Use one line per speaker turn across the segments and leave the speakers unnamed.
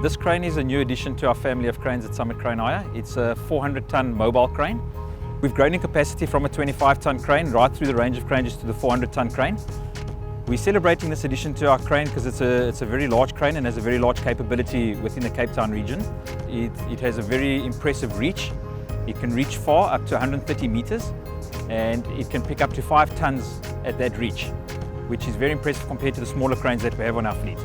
This crane is a new addition to our family of cranes at Summit Crane Hire. It's a 400-ton mobile crane. We've grown in capacity from a 25-ton crane right through the range of cranes to the 400-ton crane. We're celebrating this addition to our crane because it's a very large crane and has a very large capability within the Cape Town region. It has a very impressive reach. It can reach far, up to 130 meters, and it can pick up to 5 tons at that reach, which is very impressive compared to the smaller cranes that we have on our fleet.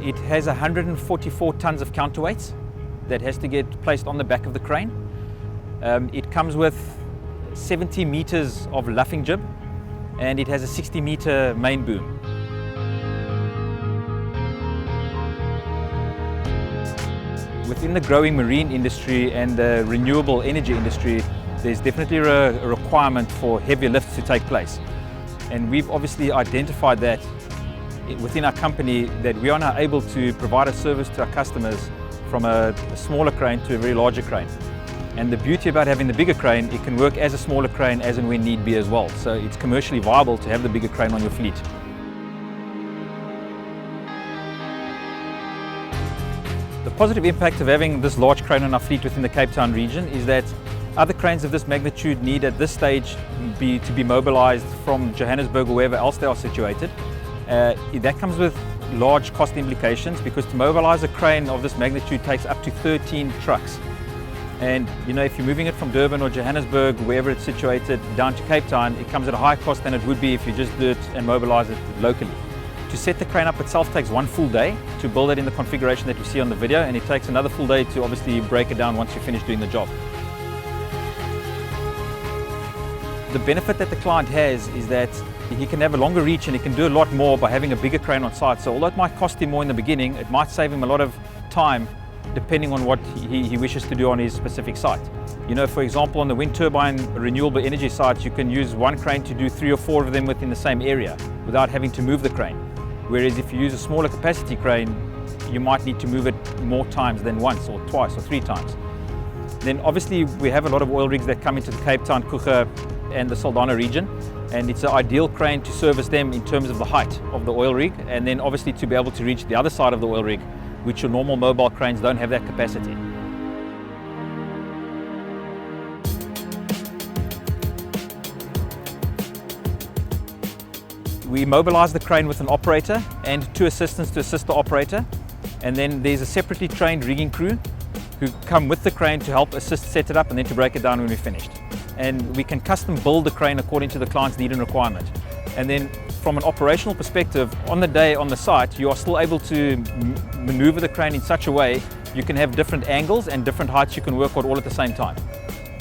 It has 144 tons of counterweights that has to get placed on the back of the crane. It comes with 70 meters of luffing jib, and it has a 60-meter main boom. Within the growing marine industry and the renewable energy industry, there's definitely a requirement for heavier lifts to take place. And we've obviously identified that within our company, that we are now able to provide a service to our customers from a smaller crane to a very larger crane. And the beauty about having the bigger crane, it can work as a smaller crane as and when need be as well. So it's commercially viable to have the bigger crane on your fleet. The positive impact of having this large crane on our fleet within the Cape Town region is that other cranes of this magnitude need at this stage to be mobilized from Johannesburg or wherever else they are situated. That comes with large cost implications, because to mobilize a crane of this magnitude takes up to 13 trucks. And you know, if you're moving it from Durban or Johannesburg, wherever it's situated, down to Cape Town, it comes at a higher cost than it would be if you just do it and mobilize it locally. To set the crane up itself takes one full day to build it in the configuration that you see on the video, and it takes another full day to obviously break it down once you finish doing the job. The benefit that the client has is that he can have a longer reach and he can do a lot more by having a bigger crane on site. So although it might cost him more in the beginning, it might save him a lot of time depending on what he wishes to do on his specific site. You know, for example, on the wind turbine renewable energy sites, you can use one crane to do 3 or 4 of them within the same area without having to move the crane. Whereas if you use a smaller capacity crane, you might need to move it more times than once or twice or 3 times. Then obviously we have a lot of oil rigs that come into the Cape Town, Coega and the Saldanha region, and it's an ideal crane to service them in terms of the height of the oil rig, and then obviously to be able to reach the other side of the oil rig, which your normal mobile cranes don't have that capacity. We mobilize the crane with an operator and 2 assistants to assist the operator, and then there's a separately trained rigging crew who come with the crane to help assist set it up and then to break it down when we're finished. And we can custom build the crane according to the client's need and requirement. And then from an operational perspective, on the day on the site, you are still able to maneuver the crane in such a way you can have different angles and different heights you can work on all at the same time.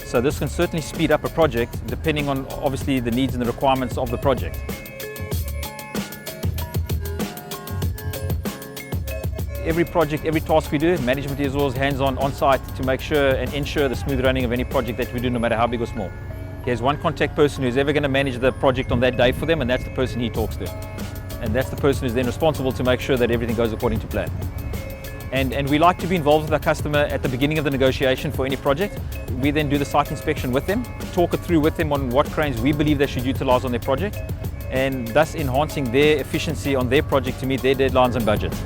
So this can certainly speed up a project depending on obviously the needs and the requirements of the project. Every project, every task we do, management is always hands-on on-site to make sure and ensure the smooth running of any project that we do, no matter how big or small. There's one contact person who's ever going to manage the project on that day for them, and that's the person he talks to. And that's the person who's then responsible to make sure that everything goes according to plan. And we like to be involved with our customer at the beginning of the negotiation for any project. We then do the site inspection with them, talk it through with them on what cranes we believe they should utilize on their project, and thus enhancing their efficiency on their project to meet their deadlines and budgets.